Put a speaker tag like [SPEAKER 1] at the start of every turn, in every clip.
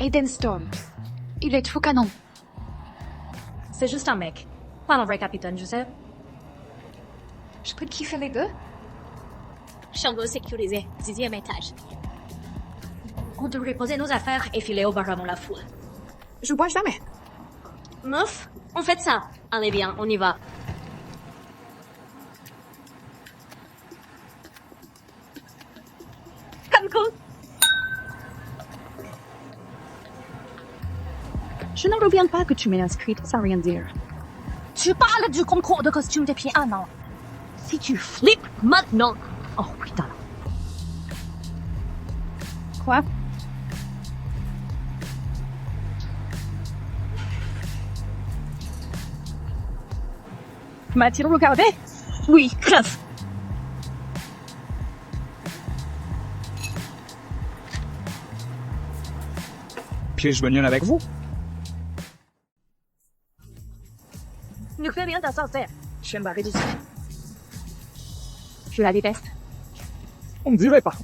[SPEAKER 1] Aiden Storm. Il est tout canon.
[SPEAKER 2] C'est juste un mec. Pas un vrai capitaine, je sais.
[SPEAKER 1] Je peux kiffer les deux?
[SPEAKER 2] Chambre sécurisée, 6e étage. On devrait poser nos affaires et filer au bar avant la foule.
[SPEAKER 1] Je bois jamais.
[SPEAKER 2] Meuf, on fait ça. Allez bien, on y va. Comme cool.
[SPEAKER 1] Je ne reviens pas que tu m'aies inscrite sans rien dire.
[SPEAKER 2] Tu parles du concours de costume depuis un an. Si tu flippes maintenant... Oh putain.
[SPEAKER 1] Quoi? M'a-t-il regardé?
[SPEAKER 2] Oui, grave.
[SPEAKER 3] Puis-je venir avec vous?
[SPEAKER 2] Ne fais rien d'insincère. Je vais me barrer d'ici.
[SPEAKER 1] Je la déteste.
[SPEAKER 3] On ne dirait pas.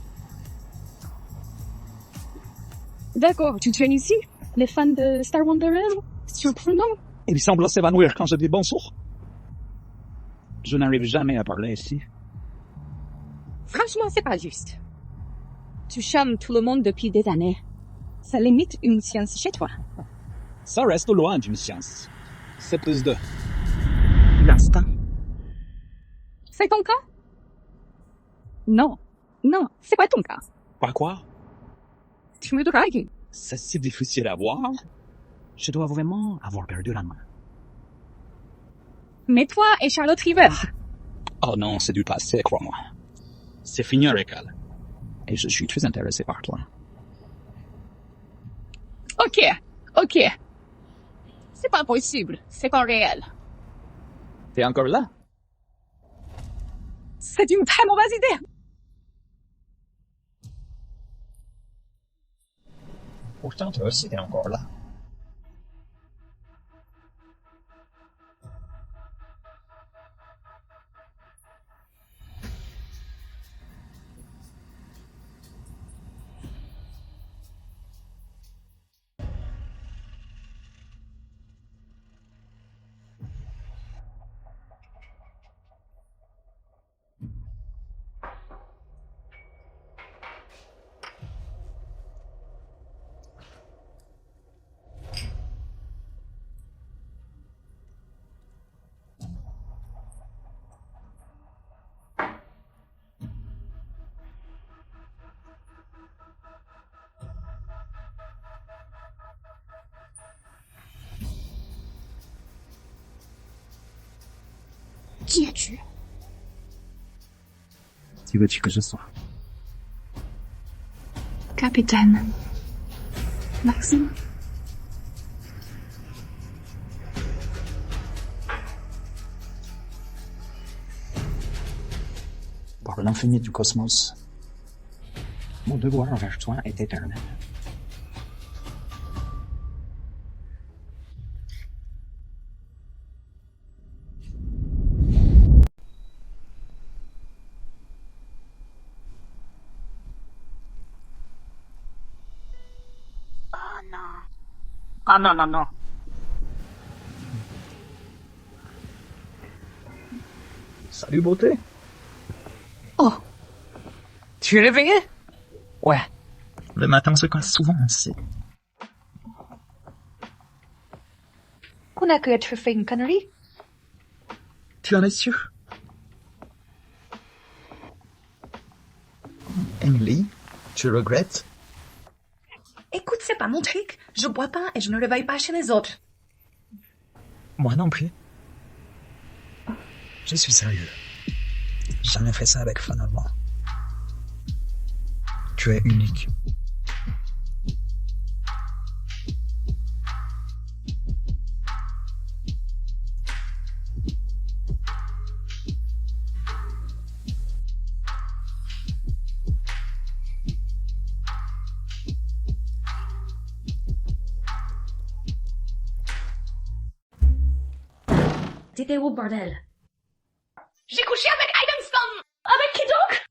[SPEAKER 1] D'accord, tu traînes ici? Les fans de Star Wanderer? Surprenant.
[SPEAKER 3] Il semble s'évanouir quand je dis bonsoir. Je n'arrive jamais à parler ici.
[SPEAKER 1] Franchement, c'est pas juste. Tu charmes tout le monde depuis des années. Ça limite une science chez toi.
[SPEAKER 3] Ça reste loin d'une science. C'est plus de l'instinct.
[SPEAKER 1] C'est ton cas? Non. Non, c'est pas ton cas.
[SPEAKER 3] Pas quoi?
[SPEAKER 1] Tu me dragues.
[SPEAKER 3] C'est si difficile à voir. Je dois vraiment avoir perdu la main.
[SPEAKER 1] Mais toi et Charlotte River.
[SPEAKER 3] Oh non, c'est du passé, crois-moi. C'est fini avec elle. Et je suis très intéressé par toi.
[SPEAKER 1] Ok. C'est pas possible. C'est pas réel.
[SPEAKER 3] T'es encore là?
[SPEAKER 1] C'est une très mauvaise idée.
[SPEAKER 3] Pourtant, toi aussi, t'es encore là.
[SPEAKER 1] Qui es-tu?
[SPEAKER 3] Qui veux-tu que je sois?
[SPEAKER 1] Capitaine. Maxime.
[SPEAKER 3] Par l'infini du cosmos, mon devoir envers toi est éternel. Ah non. Salut, beauté.
[SPEAKER 1] Oh. Tu es réveillé?
[SPEAKER 3] Ouais. Le matin se casse souvent ainsi.
[SPEAKER 1] On a que être fait une connerie.
[SPEAKER 3] Tu en es sûr? Emily, tu regrettes?
[SPEAKER 4] Écoute, c'est pas mon truc. Je bois pas et je ne réveille pas chez les autres.
[SPEAKER 3] Moi non plus. Je suis sérieux. Jamais fait ça avec fun avant. Tu es unique.
[SPEAKER 2] T'étais où, bordel?
[SPEAKER 4] J'ai couché avec Aiden Storm. Avec qui donc?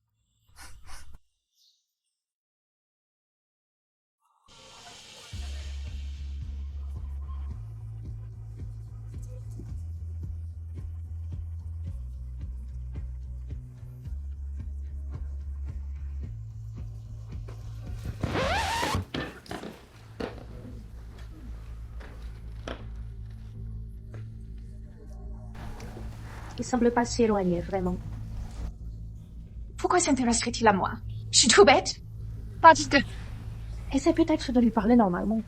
[SPEAKER 2] semble pas si éloigné, vraiment.
[SPEAKER 4] Pourquoi s'intéresserait-il à moi? Je suis trop bête.
[SPEAKER 1] Pas du tout.
[SPEAKER 2] Essaie peut-être de lui parler normalement.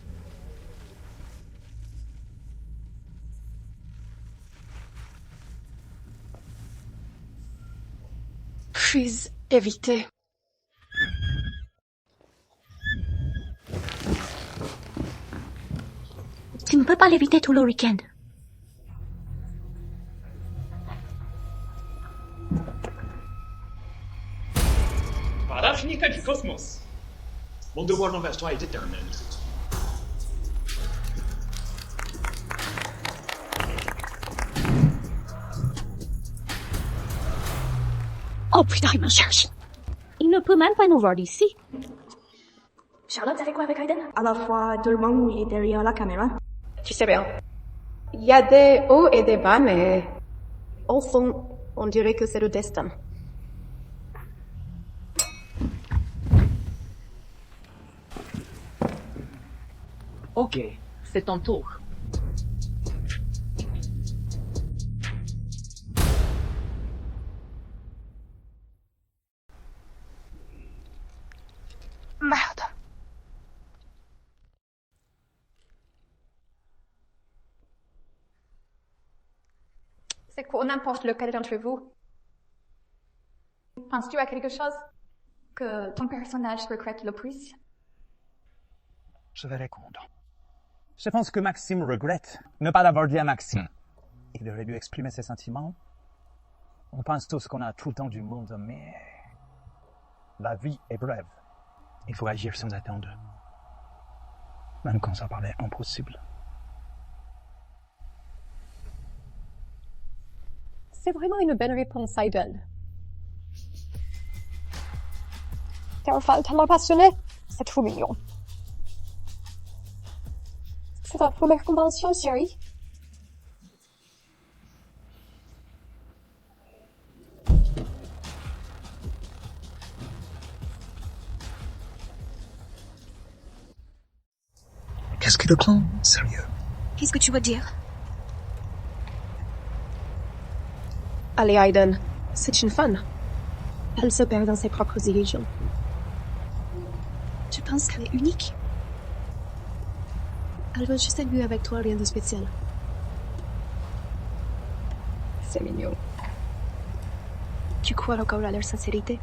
[SPEAKER 4] Puis éviter.
[SPEAKER 2] Tu ne peux pas l'éviter tout le week-end.
[SPEAKER 5] Paraphinica du cosmos. Mon devoir envers toi est éternel.
[SPEAKER 2] Oh putain, il me cherche. Il ne peut même pas nous voir d'ici.
[SPEAKER 4] Charlotte, t'as fait quoi avec Aiden?
[SPEAKER 6] À la fois devant et derrière la caméra.
[SPEAKER 4] Tu sais bien.
[SPEAKER 6] Il y a des hauts et des bas, mais au fond, on dirait que c'est le destin.
[SPEAKER 7] Ok, c'est ton tour.
[SPEAKER 4] Merde. C'est quoi n'importe lequel d'entre vous? Penses-tu à quelque chose que ton personnage regrette le plus?
[SPEAKER 3] Je vais répondre. Je pense que Maxime regrette ne pas l'avoir dit à Maxime. Il aurait dû exprimer ses sentiments. On pense tous qu'on a tout le temps du monde, mais la vie est brève. Il faut agir sans attendre. Même quand ça paraît impossible.
[SPEAKER 6] C'est vraiment une bonne réponse, Aiden. T'es un fan tellement passionné, c'est trop mignon. C'est ta première convention, chérie?
[SPEAKER 3] Qu'est-ce que le plan? Sérieux?
[SPEAKER 4] Qu'est-ce que tu veux dire?
[SPEAKER 6] Allez, Aiden, c'est une fan. Elle se perd dans ses propres illusions.
[SPEAKER 4] Tu penses qu'elle est unique?
[SPEAKER 6] Elle veut juste être vue avec toi, rien de spécial. C'est mignon. Tu crois encore à leur sincérité?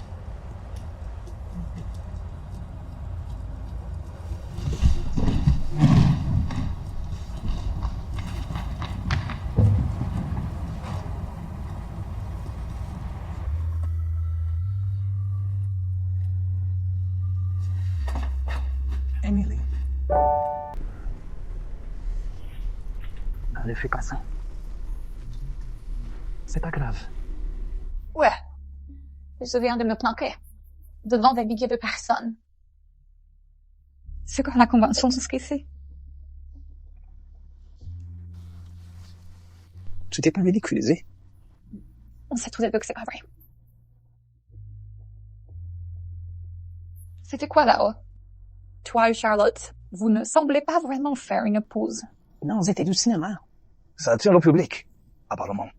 [SPEAKER 3] Emily. Elle fait pas ça. C'est pas grave.
[SPEAKER 4] Ouais. Je viens de me planquer. Devant des milliers de personnes. C'est quoi la convention jusqu'ici?
[SPEAKER 3] Tu t'es pas ridiculisé?
[SPEAKER 4] On sait tous les deux que c'est pas vrai. C'était quoi là-haut? Toi et Charlotte, vous ne semblez pas vraiment faire une pause.
[SPEAKER 3] Non, c'était du cinéma. Ça attire le public, apparemment.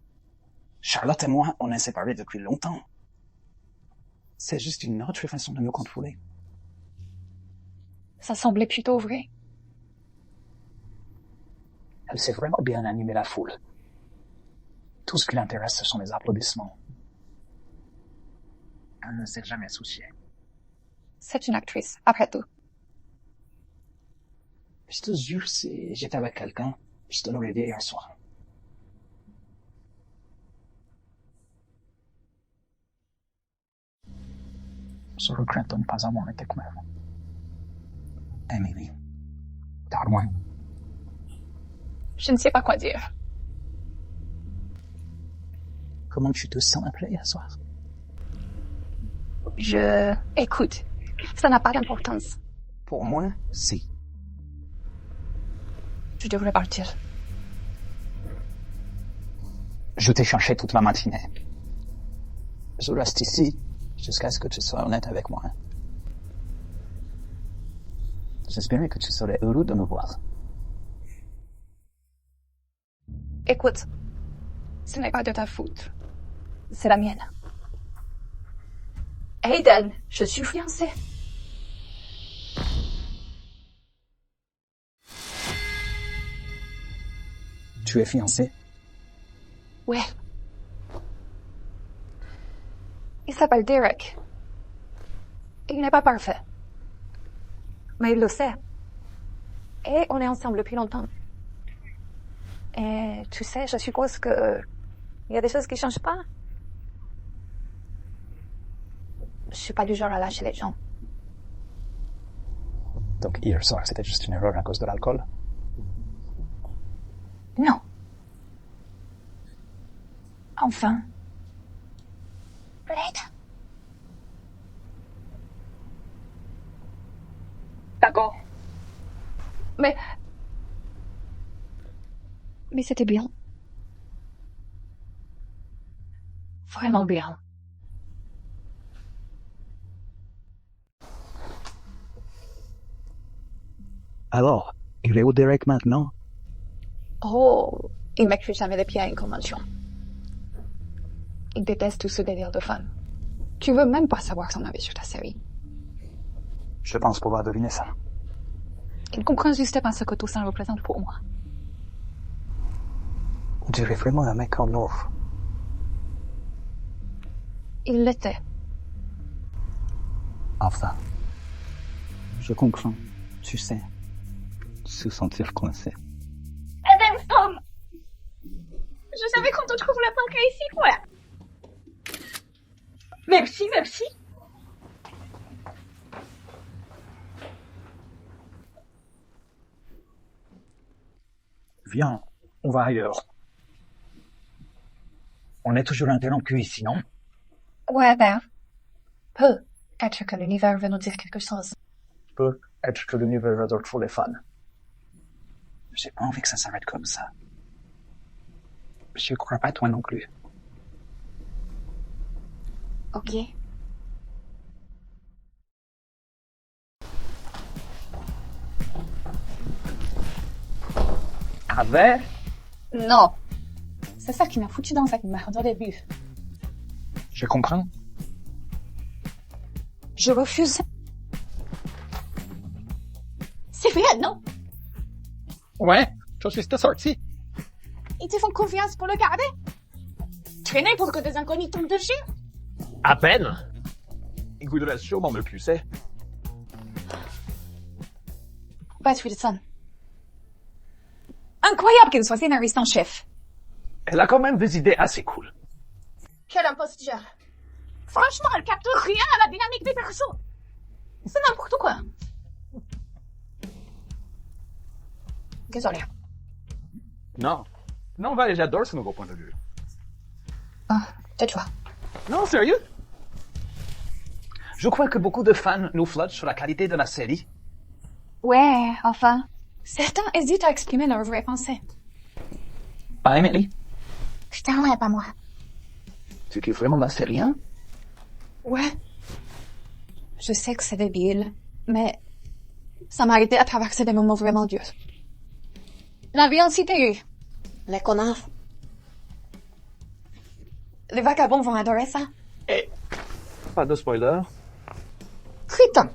[SPEAKER 3] Charlotte et moi, on est séparés depuis longtemps. C'est juste une autre façon de nous contrôler.
[SPEAKER 4] Ça semblait plutôt vrai.
[SPEAKER 3] Elle sait vraiment bien animer la foule. Tout ce qui l'intéresse, ce sont les applaudissements. Elle ne s'est jamais souciée.
[SPEAKER 4] C'est une actrice, après tout.
[SPEAKER 3] Je te jure, si j'étais avec quelqu'un, je te l'aurais dit hier soir. Je regrette de ne pas avoir été clair. Emily, t'as loin.
[SPEAKER 4] Je ne sais pas quoi dire.
[SPEAKER 3] Comment tu te sens après hier soir?
[SPEAKER 4] Écoute, ça n'a pas d'importance.
[SPEAKER 3] Pour moi, si.
[SPEAKER 4] Je devrais partir.
[SPEAKER 3] Je t'ai cherché toute la matinée. Je reste ici jusqu'à ce que tu sois honnête avec moi. J'espérais que tu serais heureux de me voir.
[SPEAKER 4] Écoute, ce n'est pas de ta faute. c'est la mienne. Aiden, je suis fiancée.
[SPEAKER 3] Tu es fiancé?
[SPEAKER 4] Ouais. Il s'appelle Derek. Il n'est pas parfait. Mais il le sait. Et on est ensemble depuis longtemps. Et tu sais, je suppose que il y a des choses qui changent pas. Je suis pas du genre à lâcher les gens.
[SPEAKER 3] Donc hier soir, c'était juste une erreur à cause de l'alcool?
[SPEAKER 4] Non. Enfin. Peut-être. D'accord. Mais c'était bien. Vraiment bien.
[SPEAKER 3] Alors, il est où Derek maintenant?
[SPEAKER 4] Oh, il m'écrit jamais les pieds à une convention. Il déteste tout ce délire de fun. Tu veux même pas savoir son avis sur ta série.
[SPEAKER 3] Je pense pouvoir deviner ça.
[SPEAKER 4] Il comprend juste pas ce que tout ça représente pour moi.
[SPEAKER 3] On dirait vraiment un mec en or.
[SPEAKER 4] Il l'était.
[SPEAKER 3] Enfin. Je comprends. Tu sais. Se sentir coincé.
[SPEAKER 2] Adam, Tom! Je savais qu'on te trouve la planquée ici, quoi. Merci, merci.
[SPEAKER 3] Viens, on va ailleurs. On est toujours interrompu ici, non?
[SPEAKER 4] Ouais, ben. Peut-être que l'univers veut nous dire quelque chose.
[SPEAKER 3] Peut-être que l'univers adore trop les fans. J'ai pas envie que ça s'arrête comme ça. Je crois pas toi non plus.
[SPEAKER 2] Ok.
[SPEAKER 3] Avec?
[SPEAKER 4] Non. C'est ça qui m'a foutu dans cette merde au début.
[SPEAKER 3] Je comprends.
[SPEAKER 4] Je refuse.
[SPEAKER 2] C'est vrai, non?
[SPEAKER 3] Ouais, je suis sorti.
[SPEAKER 2] Ils te font confiance pour le garder? Traîner pour que des inconnus tombent dessus?
[SPEAKER 5] À peine. Il voudrait sûrement me pucer.
[SPEAKER 4] Beth Wilson. Incroyable qu'elle soit scénariste en chef.
[SPEAKER 5] Elle a quand même des idées assez cool.
[SPEAKER 2] Quel imposture. Franchement, elle capte rien à la dynamique des persos.
[SPEAKER 4] C'est n'importe quoi. Désolée.
[SPEAKER 5] Non. Non, Val, j'adore ce nouveau point de vue.
[SPEAKER 4] Ah, tais-toi.
[SPEAKER 5] Non, sérieux? Je crois que beaucoup de fans nous flottent sur la qualité de la série.
[SPEAKER 4] Ouais, enfin. Certains hésitent à exprimer leur vraie pensée.
[SPEAKER 3] Pas Emily?
[SPEAKER 2] Putain, ouais, pas moi.
[SPEAKER 5] Tu kiffes vraiment la série, hein?
[SPEAKER 4] Ouais. Je sais que c'est débile, mais ça m'a aidé à traverser des moments vraiment durs. La vie en cité.
[SPEAKER 2] Les connards.
[SPEAKER 4] Les vagabonds vont adorer ça.
[SPEAKER 5] Et... Pas de spoiler.
[SPEAKER 4] Putain.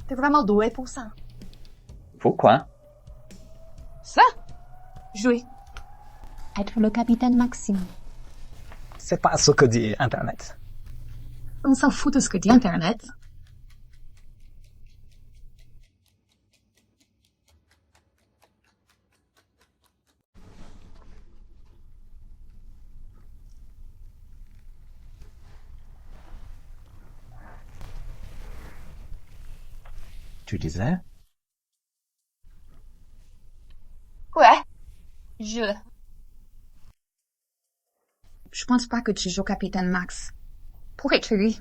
[SPEAKER 4] T'es vraiment doué pour ça.
[SPEAKER 3] Pourquoi?
[SPEAKER 4] Ça? Jouer. Être le capitaine Maxime.
[SPEAKER 3] C'est pas ce que dit Internet.
[SPEAKER 4] On s'en fout de ce que dit Internet.
[SPEAKER 3] Tu disais?
[SPEAKER 4] Ouais. Je pense pas que tu joues capitaine Max. Pour être lui.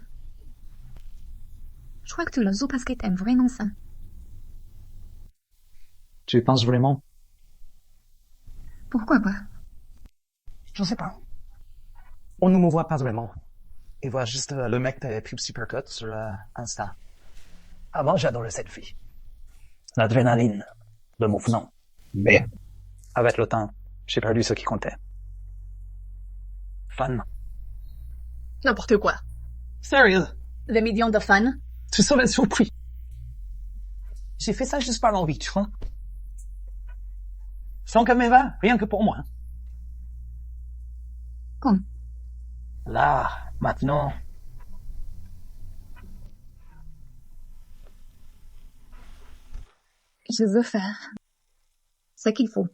[SPEAKER 4] Je crois que tu le joues parce que t'aimes vraiment ça.
[SPEAKER 3] Tu penses vraiment?
[SPEAKER 4] Pourquoi pas?
[SPEAKER 3] Je sais pas. On ne me voit pas vraiment. Il voit juste le mec des pubs Supercut sur Insta. Avant, j'adorais cette fille. L'adrénaline, le mouvement. Mais, avec le temps, j'ai perdu ce qui comptait. fun.
[SPEAKER 6] N'importe quoi.
[SPEAKER 3] Sérieux?
[SPEAKER 1] Les millions de fans.
[SPEAKER 3] Tu serais surpris. J'ai fait ça juste par l'envie, tu vois. Sans caméra, rien que pour moi.
[SPEAKER 1] Comme?
[SPEAKER 3] Là, maintenant.
[SPEAKER 1] Je veux faire ce qu'il faut.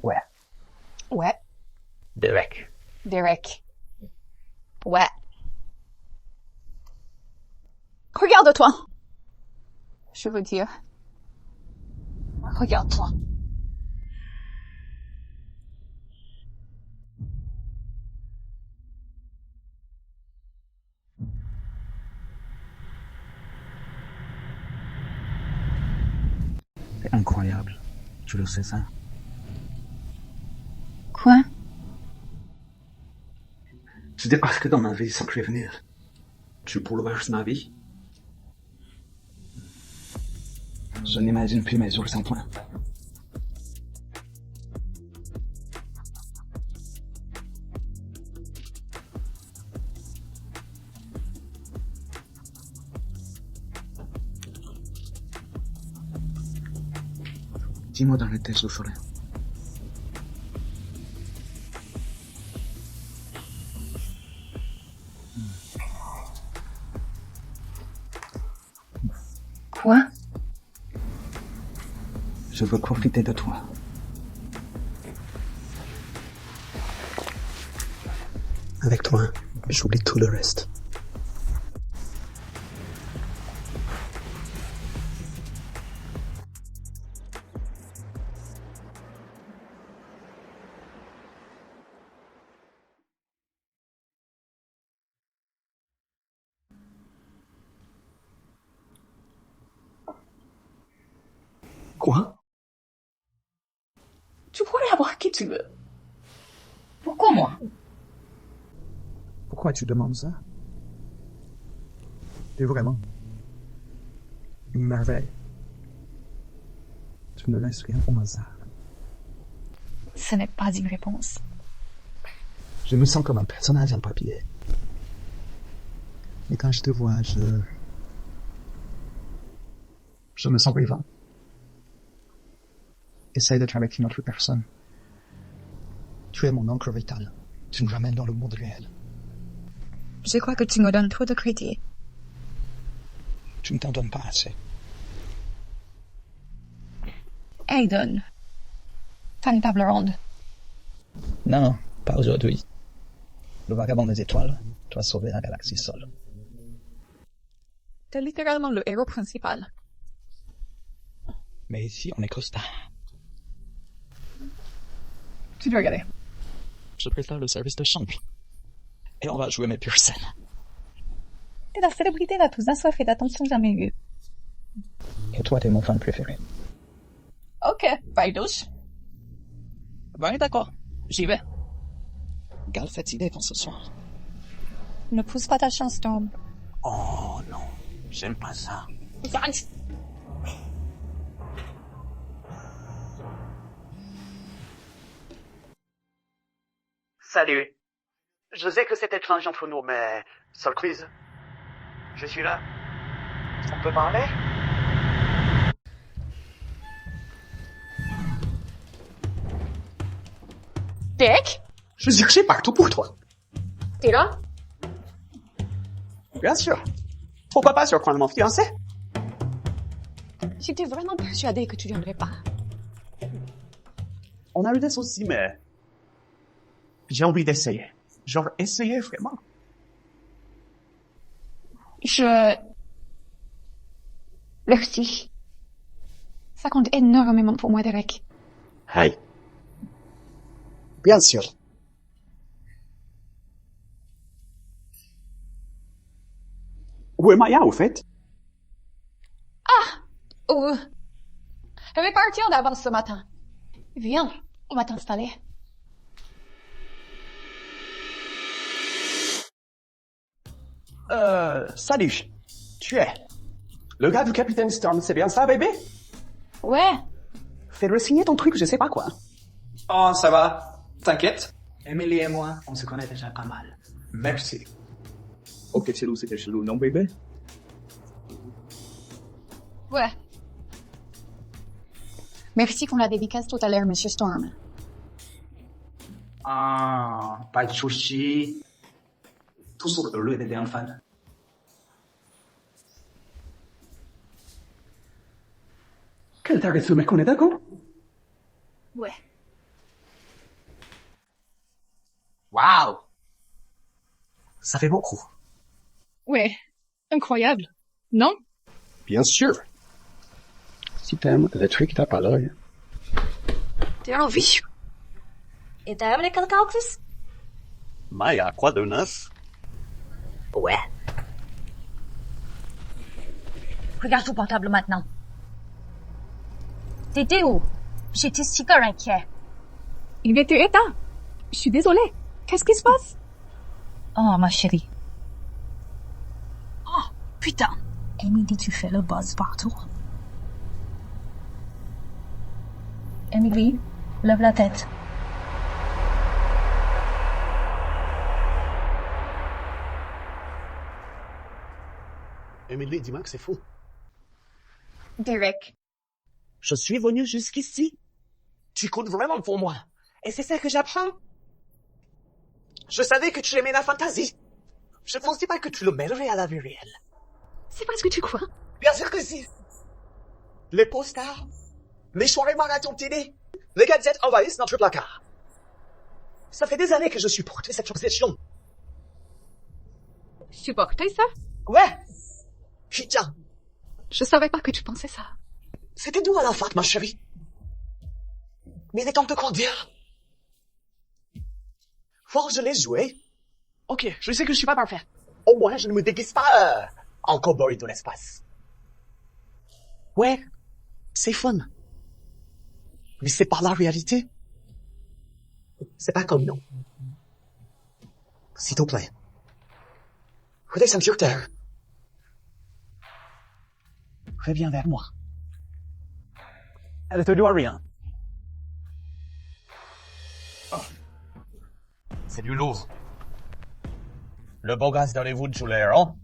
[SPEAKER 3] Ouais.
[SPEAKER 4] Ouais.
[SPEAKER 3] Derek.
[SPEAKER 4] Derek. Ouais. Regarde-toi. Je veux dire. Regarde-toi.
[SPEAKER 3] C'est incroyable. Tu le sais, ça?
[SPEAKER 1] Quoi?
[SPEAKER 3] Je débarque dans ma vie sans prévenir. Tu bouleverses ma vie. Je n'imagine plus mes jours sans toi. Dis-moi dans le test au soleil.
[SPEAKER 1] Quoi?
[SPEAKER 3] Je veux profiter de toi. Avec toi, j'oublie tout le reste. Quoi?
[SPEAKER 7] Tu pourrais avoir qui tu veux.
[SPEAKER 1] Pourquoi moi?
[SPEAKER 3] Pourquoi tu demandes ça? T'es vraiment une merveille. Tu ne laisses rien au hasard.
[SPEAKER 4] Ce n'est pas une réponse.
[SPEAKER 3] Je me sens comme un personnage en papier. Et quand je te vois, je me sens vivant. Essaye d'être avec une autre personne. Tu es mon encre vitale. Tu me ramènes dans le monde réel.
[SPEAKER 4] Je crois que tu me donnes trop de crédit.
[SPEAKER 3] Tu ne t'en donnes pas assez.
[SPEAKER 4] Aiden. T'as une table ronde.
[SPEAKER 3] Non, pas aujourd'hui. Le vagabond des étoiles doit sauver la galaxie seul.
[SPEAKER 4] T'es littéralement le héros principal.
[SPEAKER 3] Mais ici, on est costard.
[SPEAKER 4] Tu dois regarder.
[SPEAKER 3] Je préfère le service de chambre. Et on va jouer mes pures scènes.
[SPEAKER 4] T'es la célébrité la plus assoiffée d'attention jamais eue.
[SPEAKER 3] Et toi, t'es mon fan préféré.
[SPEAKER 4] Ok, bye douche.
[SPEAKER 3] Ouais, d'accord. J'y vais. Quelle fête idée pour ce soir.
[SPEAKER 4] Ne pousse pas ta chance, Tom.
[SPEAKER 3] Oh non, j'aime pas ça.
[SPEAKER 8] Salut. Je sais que c'est étrange entre nous, mais... Surprise. Je suis là. On peut parler?
[SPEAKER 4] Dick?
[SPEAKER 8] Je cherchais partout pour toi.
[SPEAKER 4] T'es là?
[SPEAKER 8] Bien sûr. Pourquoi pas surprendre mon fiancé?
[SPEAKER 4] J'étais vraiment persuadée que tu viendrais pas.
[SPEAKER 8] On a eu des soucis, mais... J'ai envie d'essayer. Genre, essayer vraiment.
[SPEAKER 4] Merci. Ça compte énormément pour moi, Derek.
[SPEAKER 8] Hey. Bien sûr. Où est Maya, au fait?
[SPEAKER 4] Oh. Elle est partie en avance ce matin. Viens, on va t'installer.
[SPEAKER 8] Salut. Tu es le gars du Capitaine Storm, c'est bien ça, bébé?
[SPEAKER 4] Ouais.
[SPEAKER 8] Fais-le signer ton truc, je sais pas quoi.
[SPEAKER 9] Oh, ça va. T'inquiète.
[SPEAKER 3] Emily et moi, on se connaît déjà pas mal.
[SPEAKER 5] Merci. Ok, chelou, c'était chelou, non, bébé?
[SPEAKER 4] Ouais. Merci pour la dédicace tout à l'heure, Monsieur Storm.
[SPEAKER 3] Ah, pas de souci. Tout sur le était un fan. Quel target ce mec, on est d'accord?
[SPEAKER 1] Ouais.
[SPEAKER 3] Waouh! Ça fait beaucoup.
[SPEAKER 1] Ouais. Incroyable. Non?
[SPEAKER 9] Bien sûr. Si t'aimes le truc, t'as pas l'œil.
[SPEAKER 6] T'es envie.
[SPEAKER 2] Et t'aimes les calcalcus?
[SPEAKER 8] Mais à quoi de neuf?
[SPEAKER 2] Ouais. Regarde ton portable maintenant. T'étais où? J'étais super inquiet.
[SPEAKER 1] Il était éteint. Je suis désolée. Qu'est-ce qui se passe?
[SPEAKER 2] Oh, ma chérie. Oh, putain. Emily, tu fais le buzz partout. Emily, lève la tête.
[SPEAKER 8] Emily, dis-moi que c'est fou.
[SPEAKER 4] Derek.
[SPEAKER 8] Je suis venu jusqu'ici. Tu comptes vraiment pour moi. Et c'est ça que j'apprends. Je savais que tu aimais la fantasy. Je ne pensais pas que tu le mêlerais à la vie réelle.
[SPEAKER 6] C'est parce que tu crois.
[SPEAKER 8] Bien sûr que si. Les posters, les soirées marathon télé, les gadgets envahissent notre placard. Ça fait des années que je supporte cette obsession.
[SPEAKER 1] Supporter ça?
[SPEAKER 8] Ouais. Putain.
[SPEAKER 4] Je savais pas que tu pensais ça.
[SPEAKER 8] C'était doux à la fin, ma chérie. Mais il est temps de grandir. Faut que je les jouer. Ok, je sais que je suis pas parfait. Au moins, je ne me déguise pas en cowboy de l'espace. Ouais, c'est fun. Mais c'est pas la réalité. C'est pas comme nous. S'il te plaît. Redescends sur terre. Reviens vers moi.
[SPEAKER 3] Elle te doit rien.
[SPEAKER 8] C'est du lourd. Le beau gosse d'Hollywood joue l'air, hein?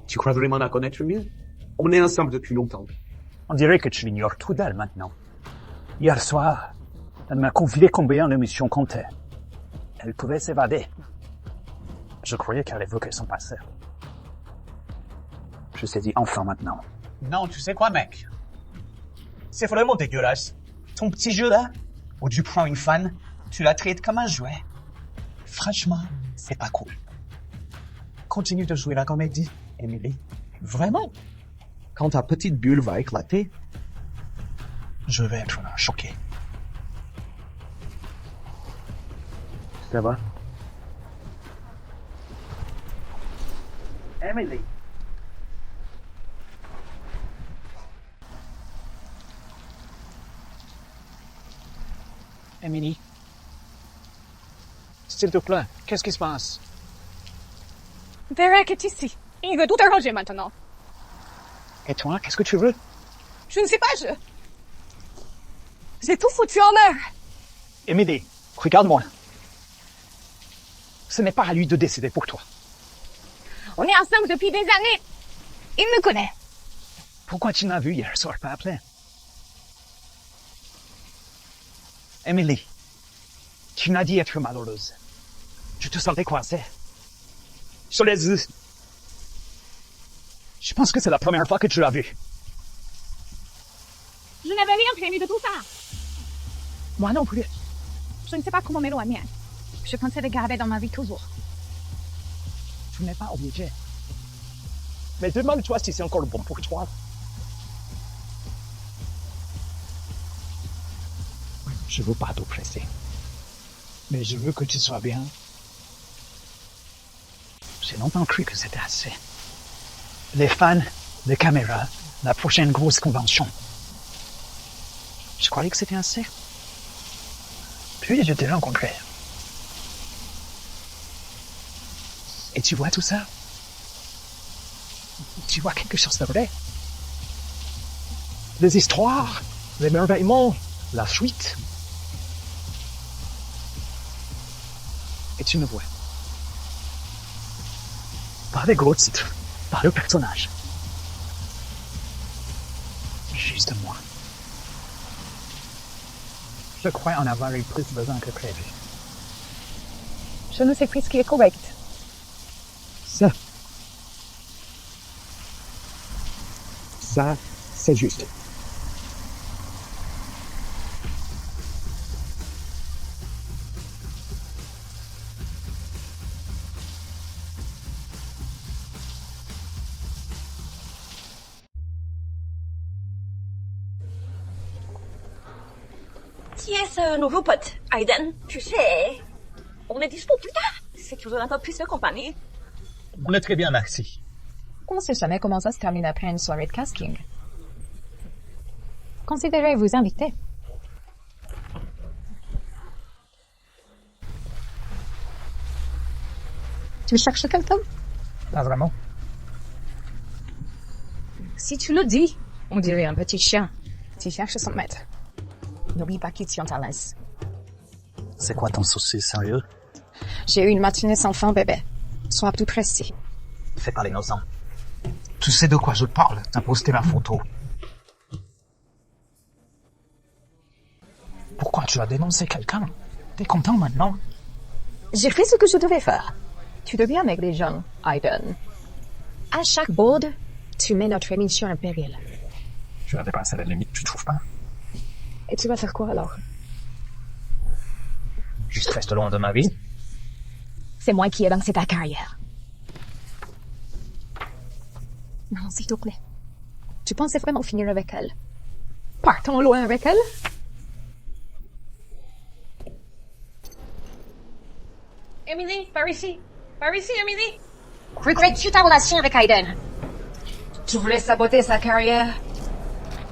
[SPEAKER 8] Tu crois vraiment la connaître mieux? On est ensemble depuis longtemps.
[SPEAKER 3] On dirait que tu ignores tout d'elle maintenant. Hier soir, elle m'a confié combien l'émission comptait. Elle pouvait s'évader. Je croyais qu'elle évoquait son passé. Je sais dit enfin maintenant.
[SPEAKER 8] Non, tu sais quoi, mec? C'est vraiment dégueulasse. Ton petit jeu là, où tu prends une fan, tu la traites comme un jouet. Franchement, c'est pas cool. Continue de jouer la comédie, Emily. Vraiment. Quand ta petite bulle va éclater, je vais être choqué.
[SPEAKER 3] Ça va?
[SPEAKER 8] Emily.
[SPEAKER 3] Emily. S'il te plaît, qu'est-ce qui se passe?
[SPEAKER 1] Derek est ici. Il veut tout arranger maintenant.
[SPEAKER 3] Et toi, qu'est-ce que tu veux?
[SPEAKER 1] Je ne sais pas, j'ai tout foutu en l'air.
[SPEAKER 3] Emily, regarde-moi. Ce n'est pas à lui de décider pour toi.
[SPEAKER 1] On est ensemble depuis des années. Il me connaît.
[SPEAKER 3] Pourquoi tu m'as vu hier soir pas appelé? Emily, tu m'as dit être malheureuse. Je te sentais coincée. Je l'ai vu. Je pense que c'est la première fois que tu l'as vu.
[SPEAKER 1] Je n'avais rien prévu de tout ça.
[SPEAKER 3] Moi non plus.
[SPEAKER 1] Je ne sais pas comment m'éloigner. Je pensais le garder dans ma vie toujours.
[SPEAKER 3] Tu n'es pas obligé. Mais demande-toi si c'est encore bon pour toi. Je veux pas t'oppresser. Mais je veux que tu sois bien. J'ai longtemps cru que c'était assez. Les fans, les caméras, la prochaine grosse convention. Je croyais que c'était assez. Puis je t'ai rencontré. Et tu vois tout ça? Tu vois quelque chose de vrai? Les histoires, les merveillements, la suite. Et tu me vois. Pas les gros titres, pas le personnage. Juste moi. Je crois en avoir eu plus besoin que prévu.
[SPEAKER 1] Je ne sais plus ce qui est correct.
[SPEAKER 8] Ça, c'est juste.
[SPEAKER 2] Qui est ce nouveau pote, Aiden? Tu sais, on est dispo plus tard. C'est toujours un peu plus de compagnie.
[SPEAKER 3] On est très bien, merci.
[SPEAKER 1] On ne sait jamais comment ça se termine après une soirée de casting. Considérez vous inviter. Tu cherches quelqu'un?
[SPEAKER 3] Pas vraiment.
[SPEAKER 1] Si tu le dis, on dirait un petit chien qui cherche son maître. N'oublie pas qu'il tient à l'aise.
[SPEAKER 3] C'est quoi ton souci, sérieux?
[SPEAKER 1] J'ai eu une matinée sans fin, bébé. Sois plus précis.
[SPEAKER 3] Fais pas l'innocent. Tu sais de quoi je parle. T'as posté ma photo. Pourquoi tu as dénoncé quelqu'un? T'es content maintenant?
[SPEAKER 1] J'ai fait ce que je devais faire. Tu deviens avec les jeunes, Aiden. À chaque board, tu mets notre émission en péril.
[SPEAKER 3] Je vais dépasser la limite, tu trouves pas?
[SPEAKER 1] Et tu vas faire quoi alors?
[SPEAKER 3] Juste reste loin de ma vie.
[SPEAKER 1] C'est moi qui ai lancé ta carrière. Non, s'il te plaît. Tu pensais vraiment finir avec elle? Partons loin avec elle?
[SPEAKER 2] Emily, par ici. Par ici, Emily.
[SPEAKER 1] Regrettes-tu ta relation avec Aiden? Tu voulais saboter sa carrière?